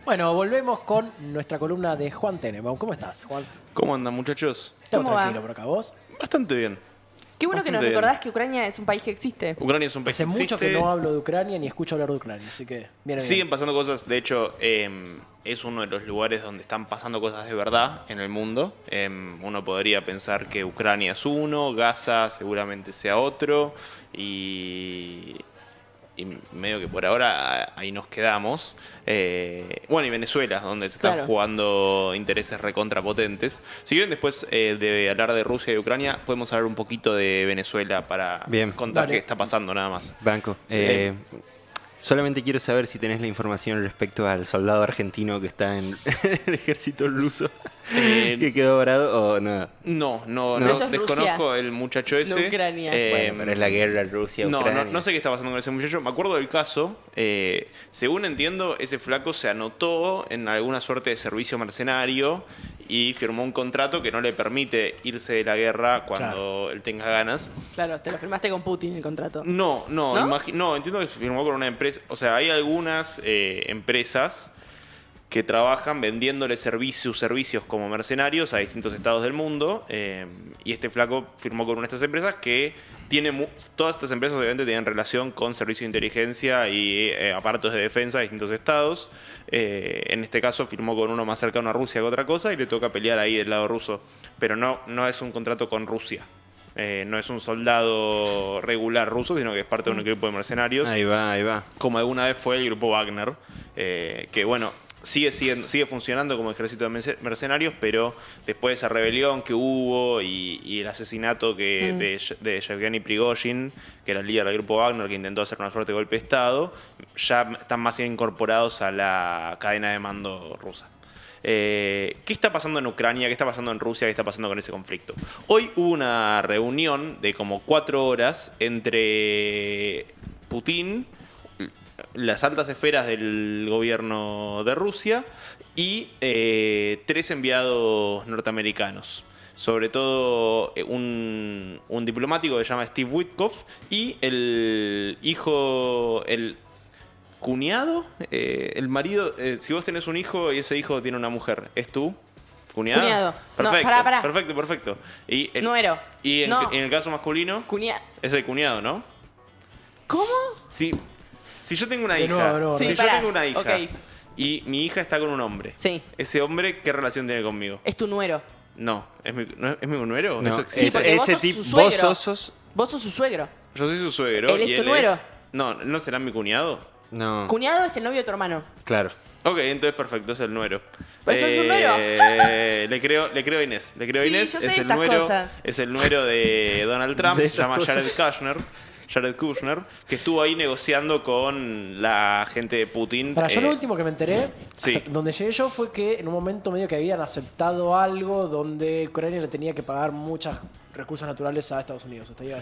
Bueno, volvemos con nuestra columna de Juan Tenenbaum. ¿Cómo estás, Juan? ¿Cómo andan, muchachos? Todo ¿Cómo tranquilo va? por acá, ¿vos? Bastante bien. Qué bueno que nos Bastante bien. recordás que Ucrania es un país que existe. Ucrania es un país Hace que mucho que existe. no hablo de Ucrania ni escucho hablar de Ucrania, así que viene Siguen bien. pasando cosas. De hecho, es uno de los lugares donde están pasando cosas de verdad en el mundo. Uno podría pensar que Ucrania es uno, Gaza seguramente sea otro. Y medio que por ahora ahí nos quedamos. Bueno, y Venezuela, donde se están Claro. jugando intereses recontrapotentes. Si quieren, después de hablar de Rusia y de Ucrania, podemos hablar un poquito de Venezuela para Bien. contar Dale. qué está pasando nada más. Banco. Solamente quiero saber si tenés la información respecto al soldado argentino que está en el ejército ruso, que quedó varado o no. No, Pero eso es desconozco Rusia, el muchacho ese. Ucrania. Bueno, pero es la guerra Rusia-Ucrania. No sé qué está pasando con ese muchacho. Me acuerdo del caso. Según entiendo, ese flaco se anotó en alguna suerte de servicio mercenario y firmó un contrato que no le permite irse de la guerra cuando él tenga ganas. Claro, te lo firmaste con Putin el contrato. No, ¿No? entiendo que se firmó con una empresa. O sea, hay algunas empresas que trabajan vendiéndole sus servicios como mercenarios a distintos estados del mundo. Y este flaco firmó con una de estas empresas que tiene todas estas empresas obviamente tienen relación con servicios de inteligencia y aparatos de defensa de distintos estados. En este caso firmó con uno más cercano a Rusia que otra cosa y le toca pelear ahí del lado ruso. Pero no es un contrato con Rusia. No es un soldado regular ruso, sino que es parte de un grupo de mercenarios. Ahí va. Como alguna vez fue el grupo Wagner, que bueno, sigue funcionando como ejército de mercenarios, pero después de esa rebelión que hubo y el asesinato de Yevgeny Prigozhin, que era el líder del grupo Wagner, que intentó hacer una suerte de golpe de Estado, ya están más bien incorporados a la cadena de mando rusa. ¿Qué está pasando en Ucrania? ¿Qué está pasando en Rusia? ¿Qué está pasando con ese conflicto? Hoy hubo una reunión de como 4 horas entre Putin, las altas esferas del gobierno de Rusia y 3 enviados norteamericanos. Sobre todo un diplomático que se llama Steve Witkoff y el hijo, el cuñado, el marido. Si vos tenés un hijo y ese hijo tiene una mujer, ¿es tu cuñado? Cuñado. No, Perfecto, pará. perfecto. Y Nuero. Y en No. el caso masculino, es el cuñado, ¿no? ¿Cómo? Si yo tengo una De hija, nuevo, de nuevo, si Sí, yo pará. tengo una hija Ok. y mi hija está con un hombre, Sí. ese hombre, ¿qué relación tiene conmigo? Es tu nuero. No, ¿es mi nuero? No, Eso existe. Sí, porque vos sos tipo, su vos suegro. sos. Vos sos su suegro. Yo soy su suegro. ¿Él es y tu nuero? No, ¿no será mi cuñado? No, Cuñado es el novio de tu hermano. claro. Ok, entonces perfecto, es el nuero. Pues sos un nuero. Le creo a Inés. Le creo a Sí, Inés. yo sé Es el estas nuero. cosas. Es el nuero de Donald Trump. De Se llama estas Jared Kushner, que estuvo ahí negociando con la gente de Putin. Para yo lo último que me enteré, sí. hasta donde llegué yo, fue que en un momento medio que habían aceptado algo donde Ucrania le tenía que pagar muchos recursos naturales a Estados Unidos. Hasta ahí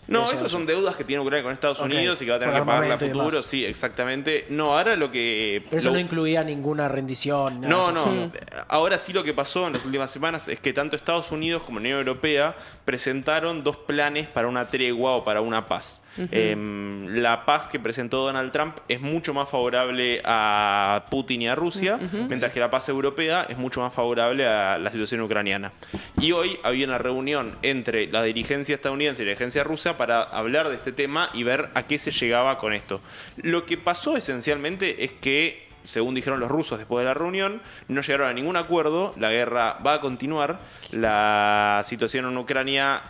No, esas son deudas que tiene Ucrania con Estados Ok, Unidos y que va a tener por que pagar a armamento y futuro. demás. Sí, exactamente. No, ahora lo que... Pero eso lo- no incluía ninguna rendición. Nada No, de eso. no. Ahora sí lo que pasó en las últimas semanas es que tanto Estados Unidos como la Unión Europea presentaron 2 planes para una tregua o para una paz. La paz que presentó Donald Trump es mucho más favorable a Putin y a Rusia, mientras que la paz europea es mucho más favorable a la situación ucraniana. Y hoy había una reunión entre la dirigencia estadounidense y la dirigencia rusa para hablar de este tema y ver a qué se llegaba con esto. Lo que pasó esencialmente es que, según dijeron los rusos después de la reunión, no llegaron a ningún acuerdo, la guerra va a continuar, la situación en Ucrania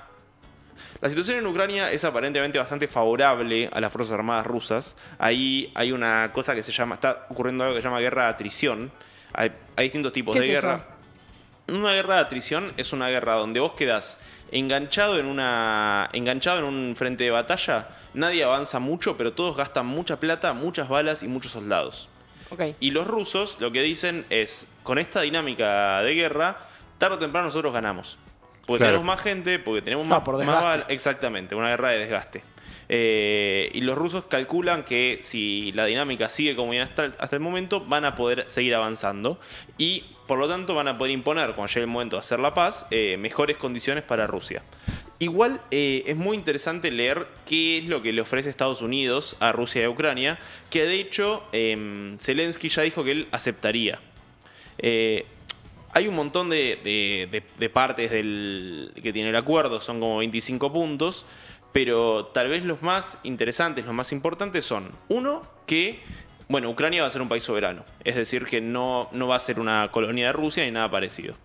es aparentemente bastante favorable a las Fuerzas Armadas rusas. Ahí hay una cosa que está ocurriendo algo que se llama guerra de atrición. Hay distintos tipos ¿Qué de es guerra. Una guerra de atrición es una guerra donde vos quedás enganchado en un frente de batalla, nadie avanza mucho, pero todos gastan mucha plata, muchas balas y muchos soldados. Ok. Y los rusos lo que dicen es, con esta dinámica de guerra, tarde o temprano nosotros ganamos. Porque Claro. tenemos más gente, porque tenemos más por más desgaste. balas. Exactamente, una guerra de desgaste. Y los rusos calculan que si la dinámica sigue como viene hasta el momento, van a poder seguir avanzando. Y por lo tanto van a poder imponer, cuando llegue el momento de hacer la paz, mejores condiciones para Rusia. Igual es muy interesante leer qué es lo que le ofrece Estados Unidos a Rusia y a Ucrania, que de hecho Zelensky ya dijo que él aceptaría. Hay un montón de partes que tiene el acuerdo, son como 25 puntos, pero tal vez los más interesantes, los más importantes son, uno, que bueno, Ucrania va a ser un país soberano, es decir, que no va a ser una colonia de Rusia ni nada parecido.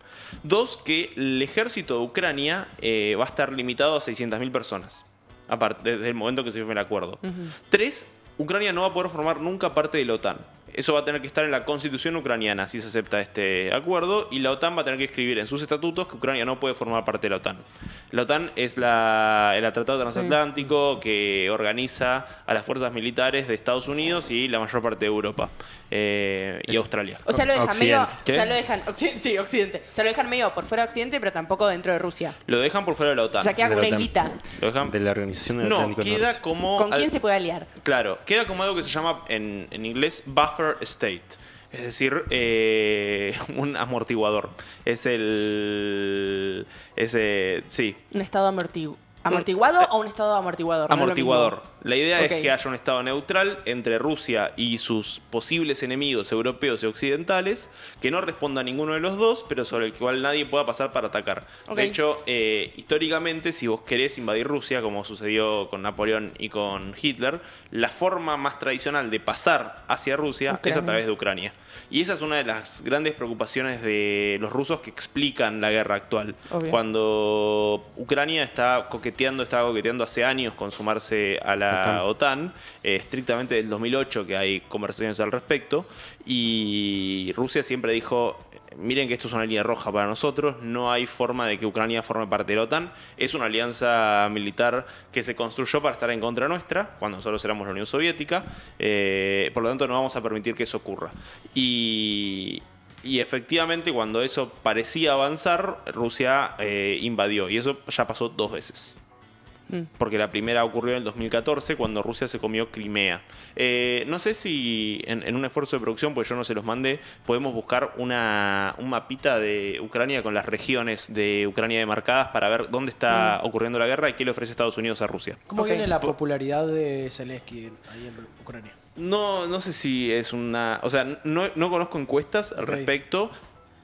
Dos, que el ejército de Ucrania va a estar limitado a 600.000 personas, aparte, desde el momento que se firme el acuerdo. Tres, Ucrania no va a poder formar nunca parte de la OTAN. Eso va a tener que estar en la constitución ucraniana si se acepta este acuerdo, y la OTAN va a tener que escribir en sus estatutos que Ucrania no puede formar parte de la OTAN. La OTAN es el tratado transatlántico que organiza a las fuerzas militares de Estados Unidos y la mayor parte de Europa y Australia. O sea, lo dejan medio. Occidente. O sea, lo dejan. Sí, Occidente. O sea, lo dejan medio por fuera de Occidente, pero tampoco dentro de Rusia. Lo dejan por fuera de la OTAN. O sea, queda como De una la islita. Lo dejan... De la Organización del No, Atlántico queda Norte. como... ¿Con quién se puede aliar? Claro, queda como algo que se llama en inglés buffer state. Es decir, un amortiguador. Sí, ¿Un estado amortiguado o un estado amortiguador? No es lo amortiguador. mismo. La idea Ok. es que haya un estado neutral entre Rusia y sus posibles enemigos europeos y occidentales, que no responda a ninguno de los dos, pero sobre el cual nadie pueda pasar para atacar. Ok. De hecho, históricamente, si vos querés invadir Rusia, como sucedió con Napoleón y con Hitler, la forma más tradicional de pasar hacia Rusia es Ucrania. a través de Ucrania. Y esa es una de las grandes preocupaciones de los rusos que explican la guerra actual. Obvio. Cuando Ucrania está coqueteando hace años con sumarse a la OTAN, estrictamente del 2008 que hay conversaciones al respecto, y Rusia siempre dijo, miren que esto es una línea roja para nosotros, no hay forma de que Ucrania forme parte de la OTAN, es una alianza militar que se construyó para estar en contra nuestra, cuando nosotros éramos la Unión Soviética, por lo tanto no vamos a permitir que eso ocurra. Y efectivamente, cuando eso parecía avanzar, Rusia invadió, y eso ya pasó 2 veces. Porque la primera ocurrió en el 2014, cuando Rusia se comió Crimea. No sé si en un esfuerzo de producción, pues yo no se los mandé, podemos buscar un mapita de Ucrania con las regiones de Ucrania demarcadas para ver dónde está ocurriendo la guerra y qué le ofrece Estados Unidos a Rusia. ¿Cómo Ok. viene la popularidad de Zelensky ahí en Ucrania? No sé si es una... O sea, no conozco encuestas al Ok. respecto,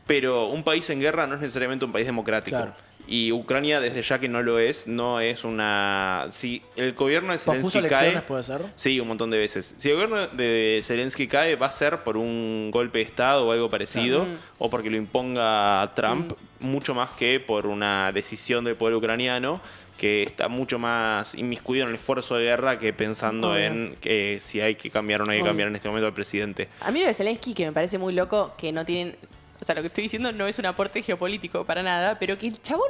pero un país en guerra no es necesariamente un país democrático. Claro. Y Ucrania, desde ya que no es una... Si el gobierno de ¿Puso Zelensky elecciones, cae... puede ser? Sí, un montón de veces. Si el gobierno de Zelensky cae, va a ser por un golpe de Estado o algo parecido, o porque lo imponga Trump, mucho más que por una decisión del pueblo ucraniano, que está mucho más inmiscuido en el esfuerzo de guerra que pensando Obvio. en que si hay que cambiar o no hay que Obvio. cambiar en este momento al presidente. A mí lo de Zelensky, que me parece muy loco, que no tienen... O sea, lo que estoy diciendo no es un aporte geopolítico para nada, pero que el chabón...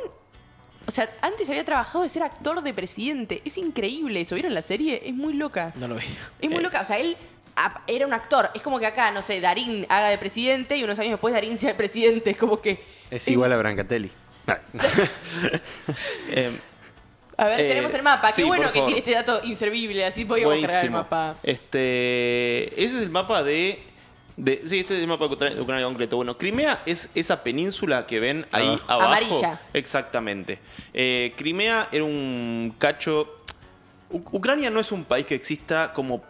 O sea, antes había trabajado de ser actor de presidente. Es increíble eso. ¿Vieron la serie? Es muy loca. No lo vi. Es muy loca. O sea, él era un actor. Es como que acá, no sé, Darín haga de presidente y unos años después Darín sea el presidente. Es como que... Es igual a Brancatelli. A ver, tenemos el mapa. sí, Qué bueno por que favor. tiene este dato inservible. Así podíamos cargar el Buenísimo. mapa. Ese es el mapa sí, este es el mapa de Ucrania concreto. Bueno, Crimea es esa península que ven ahí abajo. Amarilla. Exactamente. Crimea era un cacho... Ucrania no es un país que exista como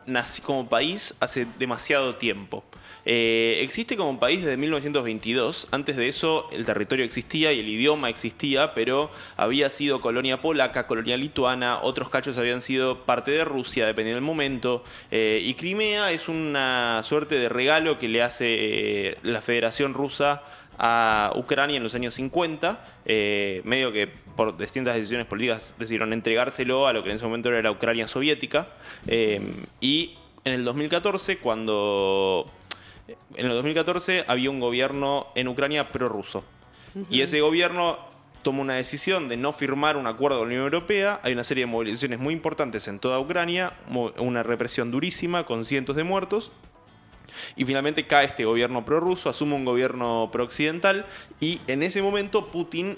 país hace demasiado tiempo. Existe como país desde 1922. Antes de eso el territorio existía y el idioma existía, pero había sido colonia polaca, colonia lituana, otros cachos habían sido parte de Rusia, dependiendo del momento. Y Crimea es una suerte de regalo que le hace la Federación Rusa a Ucrania en los años 50, medio que por distintas decisiones políticas decidieron entregárselo a lo que en ese momento era la Ucrania soviética. Y en el 2014, en el 2014 había un gobierno en Ucrania prorruso. Y ese gobierno toma una decisión de no firmar un acuerdo con la Unión Europea. Hay una serie de movilizaciones muy importantes en toda Ucrania, una represión durísima con cientos de muertos. Y finalmente cae este gobierno prorruso, asume un gobierno prooccidental y en ese momento Putin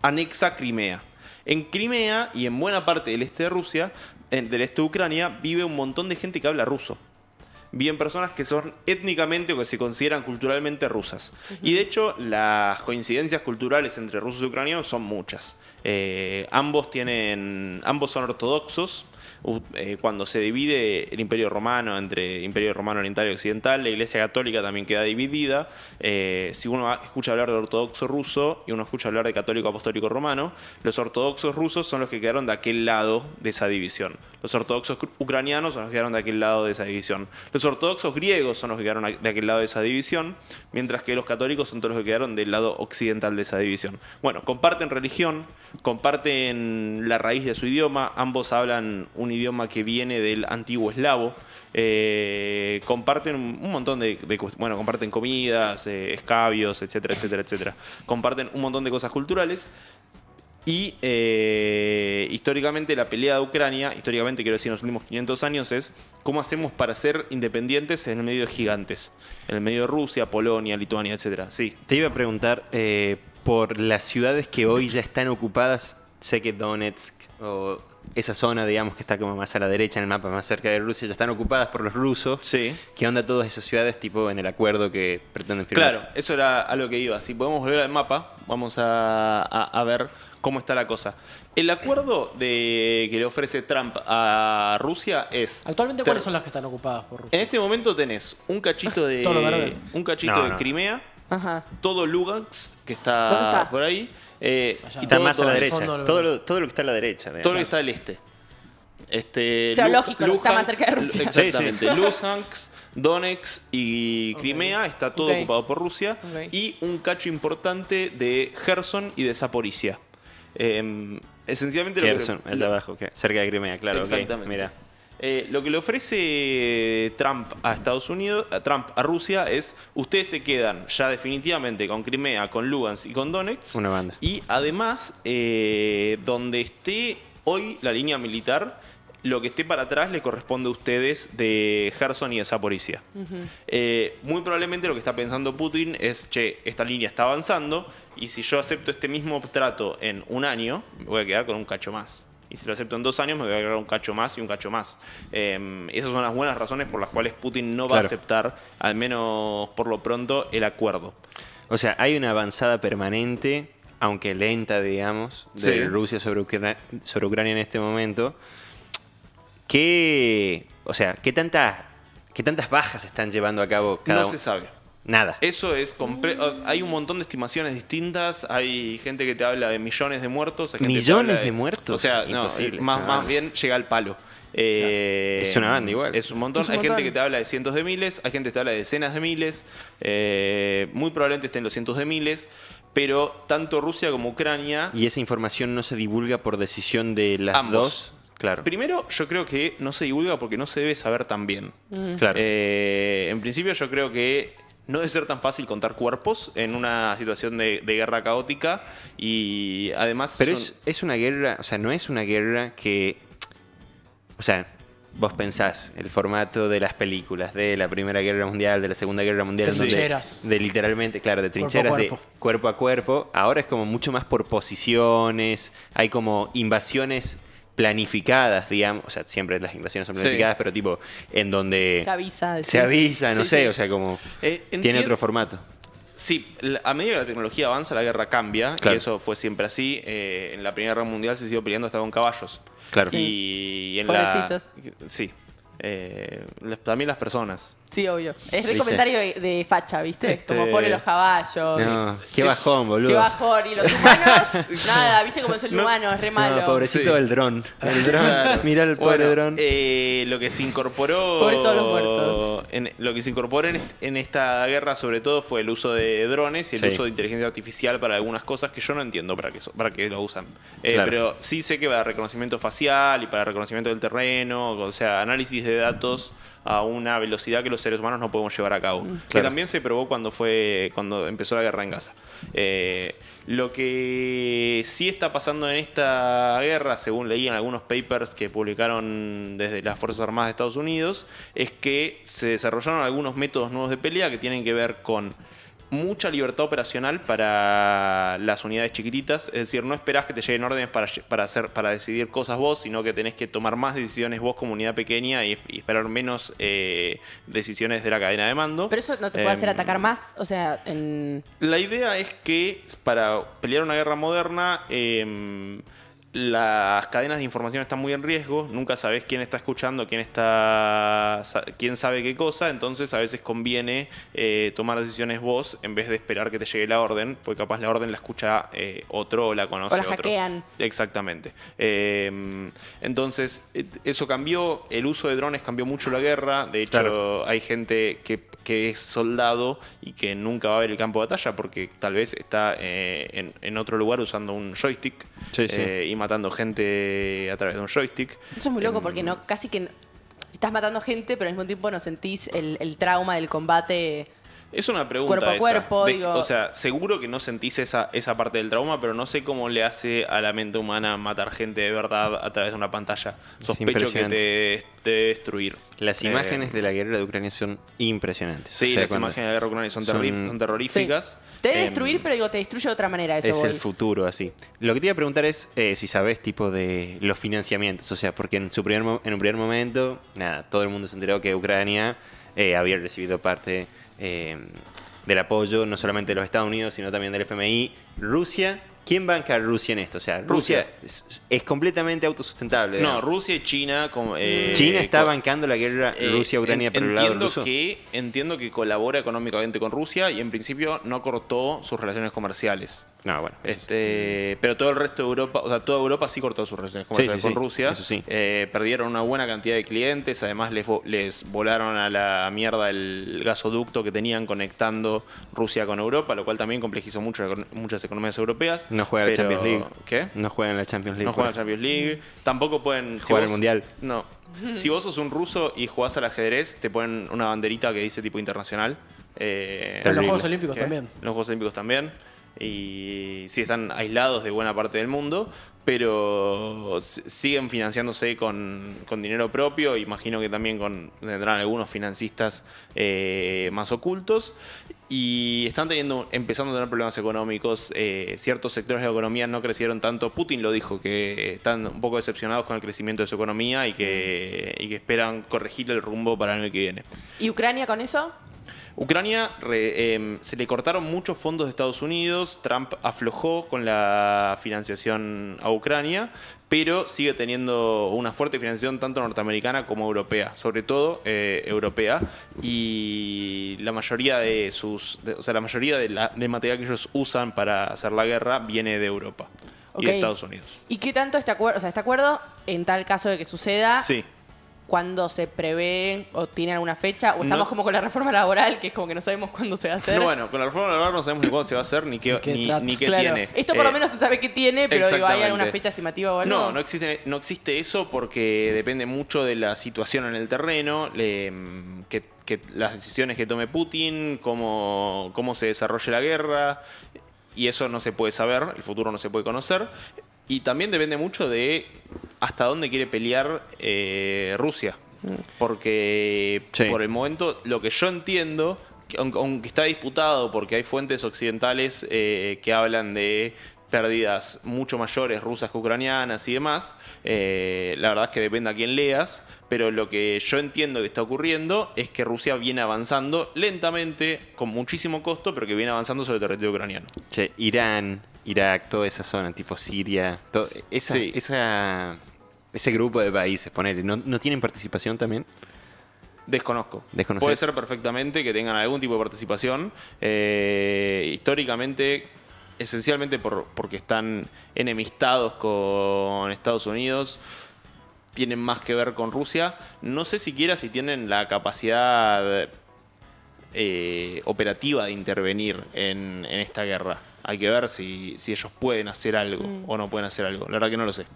anexa Crimea. En Crimea y en buena parte del este de Rusia, del este de Ucrania, vive un montón de gente que habla ruso. viven personas que son étnicamente o que se consideran culturalmente rusas. Y de hecho, las coincidencias culturales entre rusos y ucranianos son muchas. Ambos son ortodoxos. Cuando se divide el Imperio Romano entre Imperio Romano Oriental y Occidental, la Iglesia Católica también queda dividida. Si uno escucha hablar de ortodoxo ruso y uno escucha hablar de católico apostólico romano, los ortodoxos rusos son los que quedaron de aquel lado de esa división. Los ortodoxos ucranianos son los que quedaron de aquel lado de esa división. Los ortodoxos griegos son los que quedaron de aquel lado de esa división, mientras que los católicos son todos los que quedaron del lado occidental de esa división. Bueno, comparten religión, comparten la raíz de su idioma, ambos hablan un idioma que viene del antiguo eslavo, comparten un montón comparten comidas, escabios, etcétera, etcétera, etcétera. Comparten un montón de cosas culturales. Y históricamente la pelea de Ucrania, históricamente quiero decir en los últimos 500 años, es cómo hacemos para ser independientes en el medio de gigantes, en el medio de Rusia, Polonia, Lituania, etcétera. Sí. Te iba a preguntar por las ciudades que hoy ya están ocupadas, sé que Donetsk o esa zona, digamos, que está como más a la derecha en el mapa, más cerca de Rusia, ya están ocupadas por los rusos. Sí. ¿Qué onda todas esas ciudades, tipo en el acuerdo que pretenden firmar? Claro, eso era a lo que iba. Si podemos volver al mapa, vamos a ver cómo está la cosa. El acuerdo que le ofrece Trump a Rusia es... Actualmente, ¿cuáles son las que están ocupadas por Rusia? En este momento tenés un cachito de... Todo lo verde. Un cachito de Crimea, Ajá. todo Lugansk, que ¿Dónde está está? por ahí. Allá. Y está más a la el derecha. fondo del- Todo lo que está a la derecha. digamos. Todo lo que está al este. Claro, lógico, está más cerca de Rusia. Exactamente. Sí, sí. Luhansk, Donetsk y Crimea está todo Ok. ocupado por Rusia. Ok. Y un cacho importante de Gerson y de Zaporizhia. Esencialmente Kherson, allá abajo, cerca de Crimea, claro. Exactamente. Mira. Lo que le ofrece Trump a Estados Unidos, Trump a Rusia es: ustedes se quedan ya definitivamente con Crimea, con Lugansk y con Donetsk. Una banda. Y además, donde esté hoy la línea militar, lo que esté para atrás le corresponde a ustedes de Gerson y de Zaporizhia. Muy probablemente lo que está pensando Putin es: che, esta línea está avanzando y si yo acepto este mismo trato en un año, me voy a quedar con un cacho más. Y si lo acepto en 2 años, me voy a quedar un cacho más y un cacho más. Esas son las buenas razones por las cuales Putin no va a aceptar, al menos por lo pronto, el acuerdo. O sea, hay una avanzada permanente, aunque lenta, digamos, de Sí. Rusia sobre Ucrania en este momento. ¿Qué tantas bajas están llevando a cabo cada No uno? se sabe. Nada. Eso es hay un montón de estimaciones distintas. Hay gente que te habla de millones de muertos. Hay gente que te ¿Millones habla de muertos? O sea, no, Imposible, más, es una más banda. bien llega al palo. Es una banda igual. Es un montón. Es un Hay gente montón. que te habla de cientos de miles, hay gente que te habla de decenas de miles. Muy probablemente estén los cientos de miles. Pero tanto Rusia como Ucrania... ¿Y esa información no se divulga por decisión de las Ambos. dos? Claro. Primero, yo creo que no se divulga porque no se debe saber tan bien. Claro. En principio, yo creo que no debe ser tan fácil contar cuerpos en una situación de guerra caótica. Y además... Pero es una guerra, o sea, no es una guerra que... O sea, vos pensás el formato de las películas, de la Primera Guerra Mundial, de la Segunda Guerra Mundial, De en donde- trincheras. de literalmente, claro, de trincheras, de cuerpo a cuerpo. Ahora es como mucho más por posiciones, hay como invasiones planificadas, digamos, o sea, siempre las invasiones son Sí. planificadas, pero tipo en donde Se avisa. se avisa, no Sí, sé, sí. o sea, como tiene entiendo- otro formato. Sí, a medida que la tecnología avanza, la guerra cambia. Claro. Y eso fue siempre así. En la Primera Guerra Mundial se siguió peleando hasta con caballos. Claro. Y en Pobrecitos. Sí. También las personas. Sí, obvio. Es re ¿Viste? comentario de facha, ¿viste? Este- Como pone los caballos. No, qué bajón, boludo. Qué bajón. Y los humanos, nada, ¿viste cómo es el humano? Es re malo. No, pobrecito Sí. del dron. El dron. Mira el pobre Bueno, dron. lo que se incorporó. Pobre todos los muertos. Lo que se incorporó en esta guerra, sobre todo, fue el uso de drones y el Sí. uso de inteligencia artificial para algunas cosas que yo no entiendo para qué lo usan. Claro. Pero sí sé que para reconocimiento facial y para reconocimiento del terreno, o sea, análisis de datos a una velocidad que los seres humanos no podemos llevar a cabo. Que Claro. también se probó cuando empezó la guerra en Gaza. Lo que sí está pasando en esta guerra, según leí en algunos papers que publicaron desde las Fuerzas Armadas de Estados Unidos, es que se desarrollaron algunos métodos nuevos de pelea que tienen que ver con mucha libertad operacional para las unidades chiquititas. Es decir, no esperás que te lleguen órdenes para decidir cosas vos, sino que tenés que tomar más decisiones vos como unidad pequeña y esperar menos decisiones de la cadena de mando. Pero eso no te puede hacer atacar más, o sea, en... La idea es que para pelear una guerra moderna, las cadenas de información están muy en riesgo, nunca sabés quién está escuchando, quién sabe qué cosa, entonces a veces conviene tomar decisiones vos en vez de esperar que te llegue la orden, porque capaz la orden la escucha otro o la conoce O la otro. hackean. Exactamente. Entonces, eso cambió, el uso de drones cambió mucho la guerra, de hecho Claro. hay gente que es soldado y que nunca va a ver el campo de batalla porque tal vez está en otro lugar usando un joystick Sí, sí. y matando gente a través de un joystick. Eso es muy loco porque no, casi que estás matando gente, pero al mismo tiempo no sentís el trauma del combate. Es una pregunta Cuerpo a esa. cuerpo, digo. O sea, seguro que no sentís esa parte del trauma, pero no sé cómo le hace a la mente humana matar gente de verdad a través de una pantalla. Sospecho que impresionante. te debe destruir. Las imágenes de la guerra de Ucrania son impresionantes. Sí, O sea, las cuando- imágenes de la guerra ucraniana son Sí. terroríficas. Te debe Em, destruir, pero digo, te destruye de otra manera, eso Es voy. el futuro, así. Lo que te iba a preguntar es si sabes tipo de los financiamientos. O sea, porque en un primer momento, nada, todo el mundo se enteró que Ucrania había recibido parte del apoyo, no solamente de los Estados Unidos, sino también del FMI. Rusia, ¿quién banca a Rusia en esto? O sea, Rusia es completamente autosustentable. No, ¿no? Rusia y China. China está bancando la guerra Rusia-Ucrania por el lado ruso. Entiendo que colabora económicamente con Rusia y en principio no cortó sus relaciones comerciales. No, bueno. Pero todo el resto de Europa, o sea, toda Europa sí cortó sus relaciones comerciales Sí, con Rusia. eso sí. Perdieron una buena cantidad de clientes, además les volaron a la mierda el gasoducto que tenían conectando Rusia con Europa, lo cual también complejizó muchas economías europeas. No juega la Pero- Champions League. ¿Qué? No juegan la Champions League. No juegan la Champions League. Tampoco pueden Jugar el Mundial. No. Si vos sos un ruso y jugás al ajedrez, te ponen una banderita que dice tipo internacional. En los Terrible. Juegos Olímpicos ¿Qué? también. En los Juegos Olímpicos también. Y sí, están aislados de buena parte del mundo, pero siguen financiándose con dinero propio. Imagino que también tendrán algunos financistas más ocultos. Y están empezando a tener problemas económicos. Ciertos sectores de la economía no crecieron tanto. Putin lo dijo, que están un poco decepcionados con el crecimiento de su economía y que esperan corregir el rumbo para el año que viene. ¿Y Ucrania con eso? Ucrania se le cortaron muchos fondos de Estados Unidos, Trump aflojó con la financiación a Ucrania, pero sigue teniendo una fuerte financiación tanto norteamericana como europea, sobre todo europea, y la mayoría de del material que ellos usan para hacer la guerra viene de Europa y de Ok. Estados Unidos. ¿Y qué tanto este acuerdo, o sea, este acuerdo, en tal caso de que suceda, Sí. cuándo se prevé o tiene alguna fecha? ¿O estamos No. como con la reforma laboral, que es como que no sabemos cuándo se va a hacer? No, bueno, con la reforma laboral no sabemos ni cuándo se va a hacer ni qué trata. Claro. tiene. Esto por lo menos se sabe qué tiene, pero digo, ¿hay alguna exactamente. fecha estimativa o algo? No, no existe eso porque depende mucho de la situación en el terreno, que las decisiones que tome Putin, cómo se desarrolle la guerra, y eso no se puede saber, el futuro no se puede conocer. Y también depende mucho de hasta dónde quiere pelear Rusia. Porque Sí. por el momento, lo que yo entiendo, que aunque está disputado porque hay fuentes occidentales que hablan de pérdidas mucho mayores rusas que ucranianas y demás, la verdad es que depende a quién leas, pero lo que yo entiendo que está ocurriendo es que Rusia viene avanzando lentamente, con muchísimo costo, pero que viene avanzando sobre el territorio ucraniano. Che, Irán, Irak, toda esa zona, tipo Siria, Sí. ese grupo de países, ponele, ¿no tienen participación también? Desconozco. ¿Desconoces? Puede ser perfectamente que tengan algún tipo de participación. Históricamente, esencialmente porque están enemistados con Estados Unidos, tienen más que ver con Rusia. No sé siquiera si tienen la capacidad operativa de intervenir en esta guerra. Hay que ver si ellos pueden hacer algo o no pueden hacer algo. La verdad que no lo sé.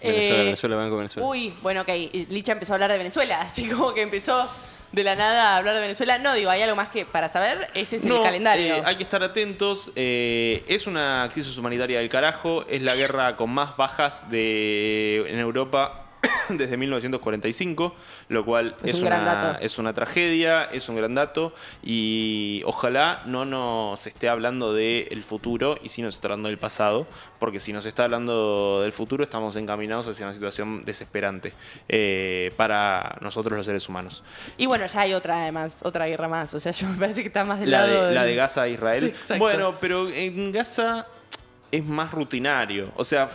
Venezuela, Banco Venezuela. Uy, bueno, ok. Licha empezó a hablar de Venezuela, así como que empezó de la nada a hablar de Venezuela. No, digo, ¿hay algo más que para saber? Ese es el calendario. Hay que estar atentos. Es una crisis humanitaria del carajo. Es la guerra con más bajas en Europa desde 1945, lo cual Es un gran dato. es una tragedia, es un gran dato, y ojalá no nos esté hablando del futuro y sí nos esté hablando del pasado, porque si nos está hablando del futuro estamos encaminados hacia una situación desesperante para nosotros los seres humanos. Y bueno, ya hay otra además, otra guerra más. O sea, yo me parece que está más del La lado de, la del- de Gaza a Israel. Sí, exacto. Bueno, pero en Gaza es más rutinario. O sea,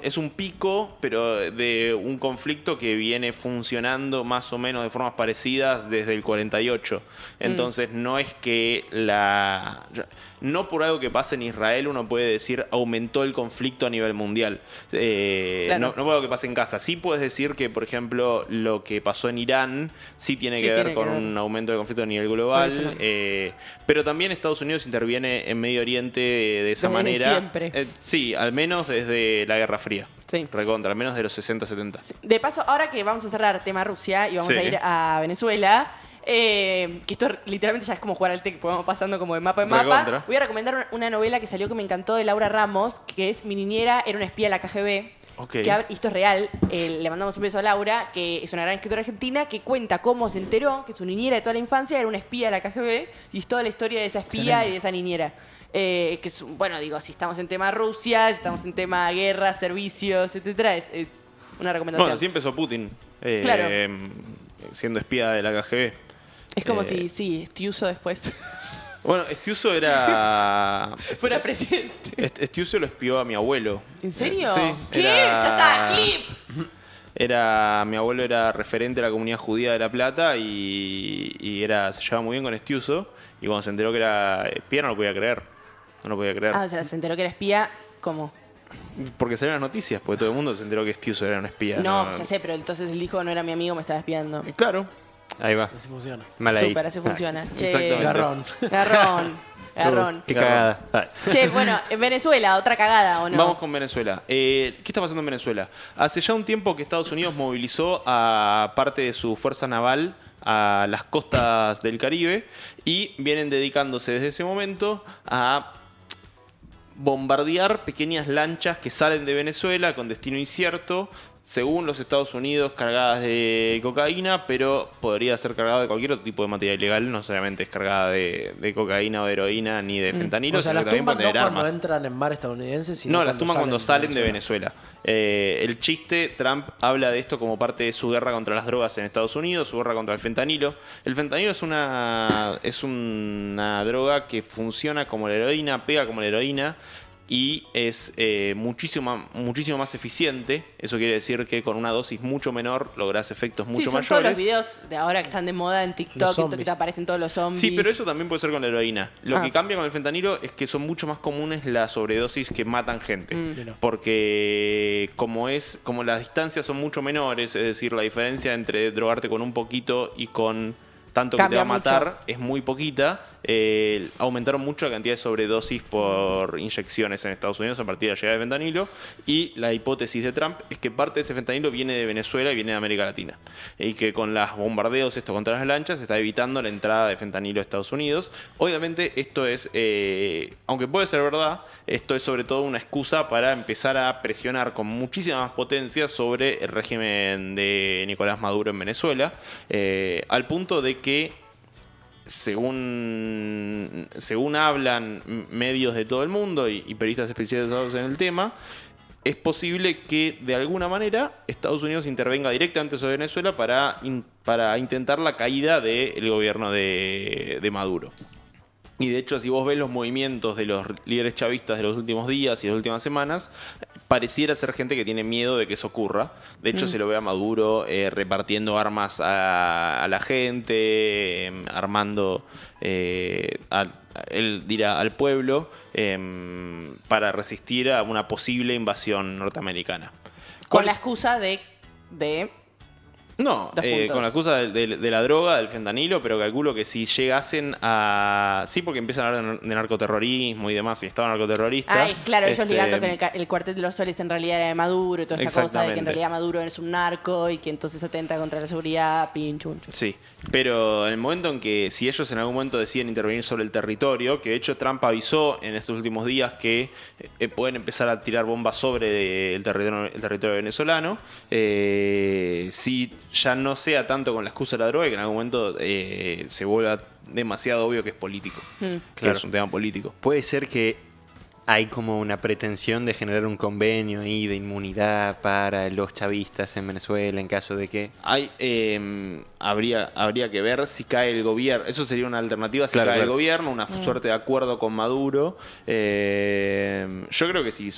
es un pico, pero de un conflicto que viene funcionando más o menos de formas parecidas desde el 48. Entonces, no es que no por algo que pase en Israel uno puede decir aumentó el conflicto a nivel mundial. Claro. No por algo que pase en Gaza. Sí puedes decir que, por ejemplo, lo que pasó en Irán sí tiene Sí, que ver tiene con que ver. un aumento del conflicto a nivel Por eso global. no. Pero también Estados Unidos interviene en Medio Oriente de esa Desde manera. siempre. Sí, al menos desde la Guerra Fría. Sí. Recontra, al menos de los 60-70. De paso, ahora que vamos a cerrar tema Rusia y vamos Sí. a ir a Venezuela, que esto literalmente ya es como jugar al TEC, porque vamos pasando como de mapa en mapa. Recontra. Voy a recomendar una novela que salió que me encantó de Laura Ramos, que es Mi niñera era una espía de la KGB. Ok. Y esto es real, le mandamos un beso a Laura, que es una gran escritora argentina, que cuenta cómo se enteró que su niñera de toda la infancia era una espía de la KGB y es toda la historia de esa espía Excelente. y de esa niñera. Que es, bueno, digo, si estamos en tema Rusia, si estamos en tema guerra, servicios, etcétera, es una recomendación. Bueno, así empezó Putin. Claro. Siendo espía de la KGB. Es como si, sí, Stiuso después Bueno, Stiuso era. fuera presidente. Stiuso lo espió a mi abuelo. ¿En serio? Sí. ¿Qué? Era- Ya está, clip. Mi abuelo era referente de la comunidad judía de La Plata y se llevaba muy bien con Stiuso. Y cuando se enteró que era espía no lo podía creer. No lo podía creer. Ah, o sea, se enteró que era espía, ¿cómo? Porque salieron las noticias, porque todo el mundo se enteró que Stiuso era un espía. No, ya sé, pero entonces él dijo no era mi amigo, me estaba espiando. Claro. Ahí va. Así funciona. Mal ahí. Súper, así funciona. Che, Exactamente. Garrón. Garrón. Qué cagada. Ah. Che, bueno, en Venezuela, otra cagada, ¿o no? Vamos con Venezuela. ¿Qué está pasando en Venezuela? Hace ya un tiempo que Estados Unidos movilizó a parte de su fuerza naval a las costas del Caribe y vienen dedicándose desde ese momento a bombardear pequeñas lanchas que salen de Venezuela con destino incierto, según los Estados Unidos, cargadas de cocaína, pero podría ser cargada de cualquier otro tipo de material ilegal, no solamente es cargada de cocaína o de heroína ni de fentanilo, O sea, sino las que también tumban pueden no tener cuando armas. entran en mar estadounidense, sino No, las tuman cuando salen de Venezuela. El chiste, Trump habla de esto como parte de su guerra contra las drogas en Estados Unidos, su guerra contra el fentanilo. El fentanilo es una droga que funciona como la heroína, pega como la heroína y es muchísimo más eficiente. Eso quiere decir que con una dosis mucho menor lográs efectos Sí, mucho son mayores. todos los videos de ahora que están de moda en Los TikTok y todo, que zombies. te aparecen todos los zombies. Sí, pero eso también puede ser con la heroína. Lo Ah. que cambia con el fentanilo es que son mucho más comunes las sobredosis que matan gente. Mira. Porque como las distancias son mucho menores, es decir, la diferencia entre drogarte con un poquito y con tanto que te va Cambia a matar mucho. es muy poquita. Aumentaron mucho la cantidad de sobredosis por inyecciones en Estados Unidos a partir de la llegada de fentanilo. Y la hipótesis de Trump es que parte de ese fentanilo viene de Venezuela y viene de América Latina. Y que con los bombardeos contra las lanchas se está evitando la entrada de fentanilo a Estados Unidos. Obviamente esto es, aunque puede ser verdad, esto es sobre todo una excusa para empezar a presionar con muchísima más potencia sobre el régimen de Nicolás Maduro en Venezuela. Al punto de que según hablan medios de todo el mundo y periodistas especializados en el tema, es posible que de alguna manera Estados Unidos intervenga directamente sobre Venezuela para intentar la caída del gobierno de Maduro. Y de hecho, si vos ves los movimientos de los líderes chavistas de los últimos días y de las últimas semanas, pareciera ser gente que tiene miedo de que eso ocurra. De hecho, se lo ve a Maduro repartiendo armas a la gente, armando, él dirá, al pueblo, para resistir a una posible invasión norteamericana. Con ¿Cuál la es? excusa de No, Dos puntos. con la excusa de la droga, del fentanilo, pero calculo que si llegasen a... Sí, porque empiezan a hablar de narcoterrorismo y demás, y estaban narcoterroristas. Ay, claro, ellos este, ligando que el Cuartel de los Soles en realidad era de Maduro y toda esta cosa de que en Exactamente. realidad Maduro es un narco y que entonces atenta contra la seguridad, pinchuncho. Sí, pero en el momento en que si ellos en algún momento deciden intervenir sobre el territorio, que de hecho Trump avisó en estos últimos días que pueden empezar a tirar bombas sobre el territorio venezolano, si ya no sea tanto con la excusa de la droga, que en algún momento se vuelva demasiado obvio que es político, que Claro. es un tema político. Puede ser que hay como una pretensión de generar un convenio ahí de inmunidad para los chavistas en Venezuela en caso de que... Habría que ver si cae el gobierno. Eso sería una alternativa si Claro, cae el claro. gobierno, una suerte de acuerdo con Maduro. Yo creo que si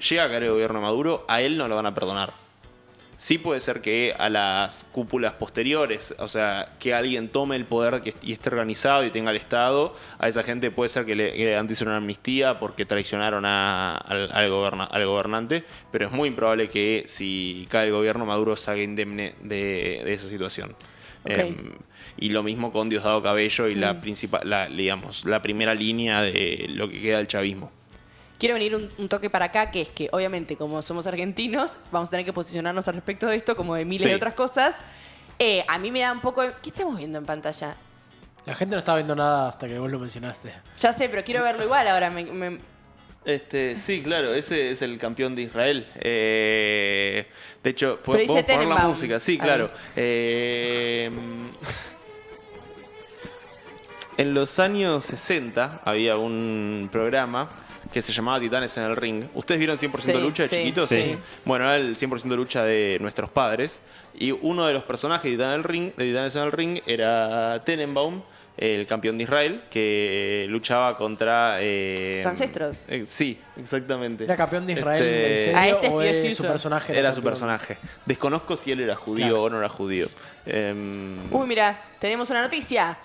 llega a caer el gobierno de Maduro, a él no lo van a perdonar. Sí puede ser que a las cúpulas posteriores, o sea, que alguien tome el poder y esté organizado y tenga el Estado, a esa gente puede ser que le garanticen una amnistía porque traicionaron al gobernante, pero es muy improbable que si cae el gobierno Maduro salga indemne de esa situación. Ok. Y lo mismo con Diosdado Cabello y la primera línea de lo que queda del chavismo. Quiero venir un toque para acá, que es que obviamente como somos argentinos, vamos a tener que posicionarnos al respecto de esto, como de miles Sí. de otras cosas. A mí me da un poco... ¿Qué estamos viendo en pantalla? La gente no estaba viendo nada hasta que vos lo mencionaste. Ya sé, pero quiero verlo igual ahora. Sí, claro, ese es el campeón de Israel. De hecho, Pero dice podemos poner la Tenenbaum. música. Sí, Ahí. claro. En los años 60 había un programa que se llamaba Titanes en el Ring. ¿Ustedes vieron 100% Sí, lucha de sí, chiquitos? sí. Bueno, era el 100% lucha de nuestros padres. Y uno de los personajes de Titanes en el Ring era Tenenbaum, el campeón de Israel, que luchaba contra... Sus ancestros. Sí, exactamente. ¿Era campeón de Israel en serio Ah, este es o Pío es su Stuyvesant. personaje? Era su campeón? personaje. Desconozco si él era judío Claro. o no era judío. Uy, mira, tenemos una noticia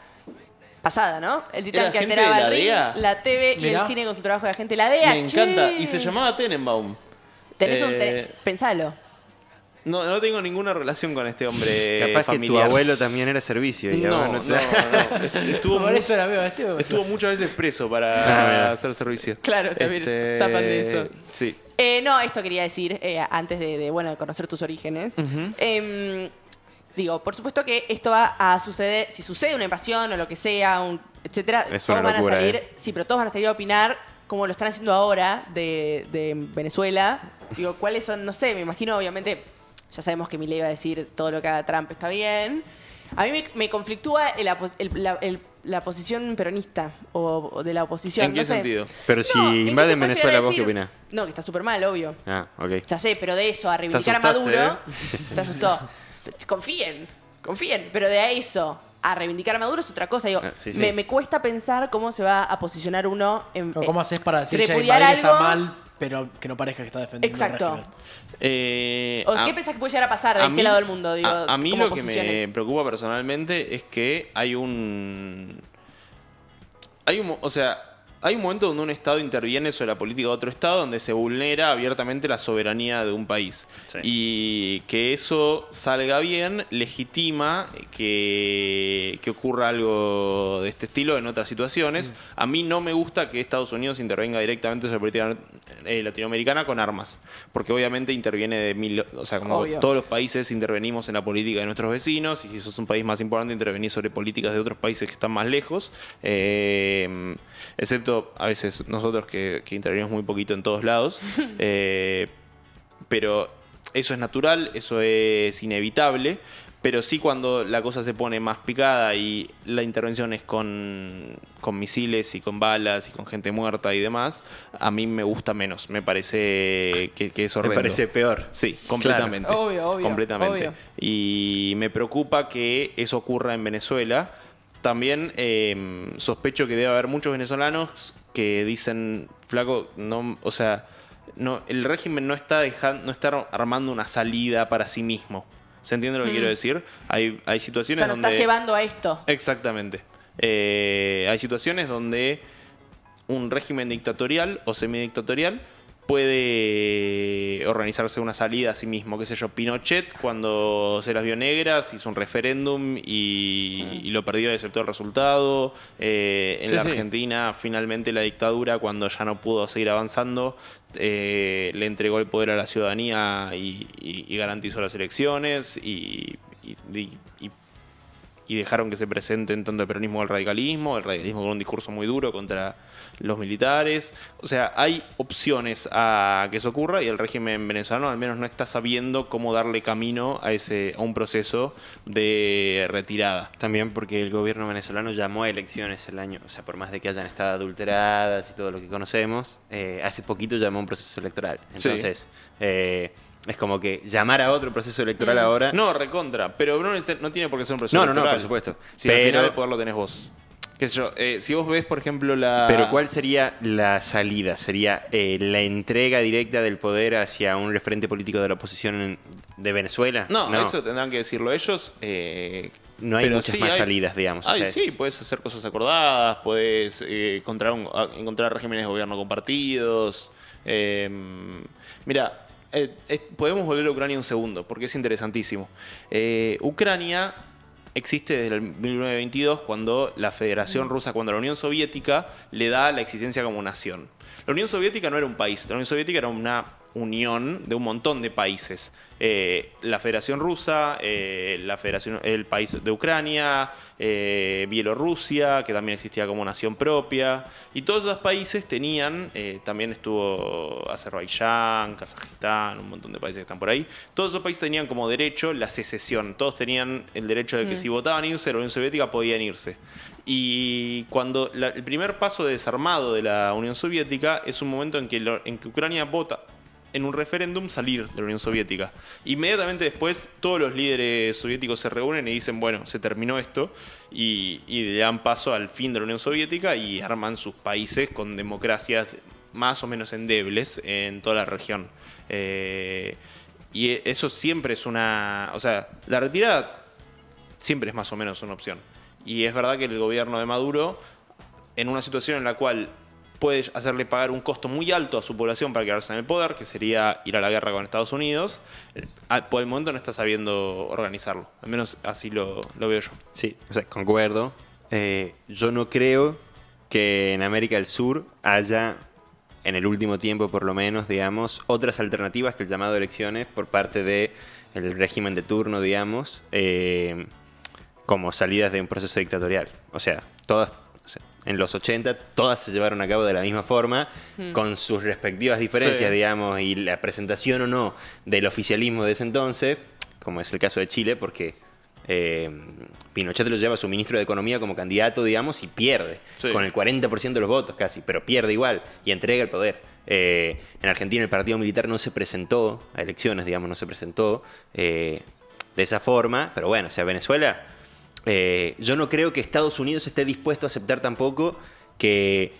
pasada, ¿no? El titán Era que gente alteraba de la el ring, DEA. la TV y Mirá. el cine con su trabajo de agente de la DEA. Me encanta. che. Y se llamaba Tenenbaum. Tenés Eh, Pensalo. No tengo ninguna relación con este hombre Capaz familiar. que tu abuelo también era servicio. Y No, ahora no, te- no. Por eso era amigo de este. Estuvo muchas veces preso Ah, para mira. hacer servicio. Claro, también zapan de eso. Sí. No, esto quería decir antes de conocer tus orígenes. Digo, por supuesto que esto va a suceder, si sucede una invasión o lo que sea, etcétera, Es todos una van locura, a salir, sí, pero todos van a salir a opinar como lo están haciendo ahora de Venezuela. Digo, ¿cuáles son? No sé, me imagino, obviamente, ya sabemos que Milei va a decir todo lo que haga Trump está bien. A mí me conflictúa la posición peronista o de la oposición. ¿En qué no sé. sentido? Pero si No, ¿en qué invaden se puede Venezuela, llegar a ¿vos qué decir? opinás? No, que está súper mal, obvio. Ah, ok. Ya sé, pero de eso, a reivindicar a asustaste, Maduro, ¿eh? se asustó. Confíen, pero de eso a reivindicar a Maduro es otra cosa. Digo, Ah, sí, sí. Me cuesta pensar cómo se va a posicionar uno en. ¿Cómo haces para decir, che, repudiar invadir está algo? mal, pero que no parezca que está defendiendo Exacto. el régimen? ¿O qué pensás que puede llegar a pasar de a este mí- lado del mundo? Digo, a mí como lo que me posiciones? preocupa personalmente es que hay un momento donde un Estado interviene sobre la política de otro Estado, donde se vulnera abiertamente la soberanía de un país. Sí. Y que eso salga bien legitima que ocurra algo de este estilo en otras situaciones. A mí no me gusta que Estados Unidos intervenga directamente sobre la política latinoamericana con armas, porque obviamente interviene como Obvio. todos los países intervenimos en la política de nuestros vecinos, y si sos un país más importante, intervenís sobre políticas de otros países que están más lejos. Excepto a veces nosotros que intervenimos muy poquito en todos lados. Pero eso es natural, eso es inevitable. Pero sí, cuando la cosa se pone más picada y la intervención es con misiles y con balas y con gente muerta y demás, a mí me gusta menos. Me parece que es Me horrendo. parece peor. Sí, completamente. Claro. Obvio, completamente. obvio. Y me preocupa que eso ocurra en Venezuela. También sospecho que debe haber muchos venezolanos que dicen, flaco, no, o sea, no, el régimen no está armando una salida para sí mismo. ¿Se entiende lo que quiero decir? Hay O situaciones sea, nos donde... está llevando a esto. Exactamente. Hay situaciones donde un régimen dictatorial o semidictatorial puede organizarse una salida a sí mismo. Qué sé yo, Pinochet, cuando se las vio negras, hizo un referéndum y lo perdió y aceptó el resultado. En la Argentina, finalmente la dictadura, cuando ya no pudo seguir avanzando, le entregó el poder a la ciudadanía y garantizó las elecciones y dejaron que se presenten tanto el peronismo como el radicalismo con un discurso muy duro contra los militares. O sea, hay opciones a que eso ocurra y el régimen venezolano al menos no está sabiendo cómo darle camino a un proceso de retirada. También porque el gobierno venezolano llamó a elecciones el año, o sea, por más de que hayan estado adulteradas y todo lo que conocemos, hace poquito llamó a un proceso electoral. Entonces, es como que llamar a otro proceso electoral ahora... No, recontra, pero no tiene por qué ser un proceso electoral. No, por supuesto. Si al final el poder lo tenés vos. Qué sé yo, si vos ves, por ejemplo, Pero ¿cuál sería la salida? ¿Sería la entrega directa del poder hacia un referente político de la oposición de Venezuela? No, eso tendrán que decirlo ellos. No hay muchas más salidas, digamos. Sí, puedes hacer cosas acordadas, puedes encontrar regímenes de gobierno compartidos. Mira, podemos volver a Ucrania un segundo, porque es interesantísimo. Ucrania existe desde el 1922, cuando la Federación Rusa, cuando la Unión Soviética le da la existencia como nación. La Unión Soviética no era un país, la Unión Soviética era una unión de un montón de países. La Federación Rusa, el país de Ucrania, Bielorrusia, que también existía como nación propia. Y todos esos países tenían, también estuvo Azerbaiyán, Kazajistán, un montón de países que están por ahí. Todos esos países tenían como derecho la secesión. Todos tenían el derecho de que si votaban irse, la Unión Soviética podían irse. Y cuando el primer paso de desarmado de la Unión Soviética es un momento en que Ucrania vota en un referéndum salir de la Unión Soviética. Inmediatamente después, todos los líderes soviéticos se reúnen y dicen, bueno, se terminó esto, y le dan paso al fin de la Unión Soviética y arman sus países con democracias más o menos endebles en toda la región. Y eso siempre es una... O sea, la retirada siempre es más o menos una opción. Y es verdad que el gobierno de Maduro, en una situación en la cual puede hacerle pagar un costo muy alto a su población para quedarse en el poder, que sería ir a la guerra con Estados Unidos, por el momento no está sabiendo organizarlo. Al menos así lo veo yo. Sí, o sea, concuerdo. Yo no creo que en América del Sur haya, en el último tiempo por lo menos, digamos, otras alternativas que el llamado a elecciones por parte del régimen de turno, digamos, como salidas de un proceso dictatorial. O sea, todas... En los 80 todas se llevaron a cabo de la misma forma, con sus respectivas diferencias, digamos, y la presentación o no del oficialismo de ese entonces, como es el caso de Chile, porque Pinochet lo lleva a su ministro de Economía como candidato, digamos, y pierde, con el 40% de los votos casi, pero pierde igual y entrega el poder. En Argentina el partido militar no se presentó a elecciones, digamos, no se presentó de esa forma, pero bueno, o sea, Venezuela... yo no creo que Estados Unidos esté dispuesto a aceptar tampoco que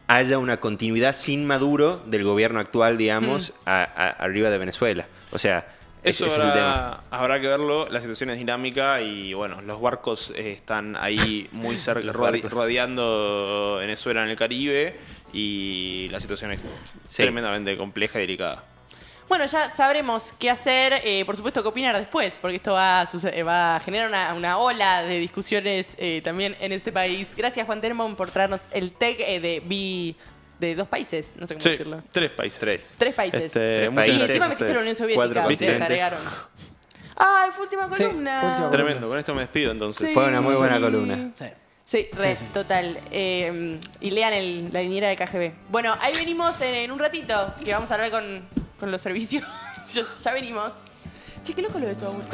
haya una continuidad sin Maduro del gobierno actual, digamos, arriba de Venezuela. O sea, eso ese es el tema. Habrá que verlo. La situación es dinámica y bueno, los barcos están ahí muy cerca, rodeando Venezuela en el Caribe y la situación es tremendamente compleja y delicada. Bueno, ya sabremos qué hacer, por supuesto qué opinar después, porque esto va a generar una ola de discusiones también en este país. Gracias, Juan Termon, por traernos el tech de dos países, no sé cómo decirlo. Tres países. Tres países. Tres y países, encima metiste la Unión Soviética, o sea, se agregaron. ¡Ay, fue última columna! Tremendo, con esto me despido entonces. Sí. Fue una muy buena columna. Sí, total. Y lean la liniera de KGB. Bueno, ahí venimos en un ratito, que vamos a hablar con los servicios. ya venimos. Che, qué loco lo de tu abuelo.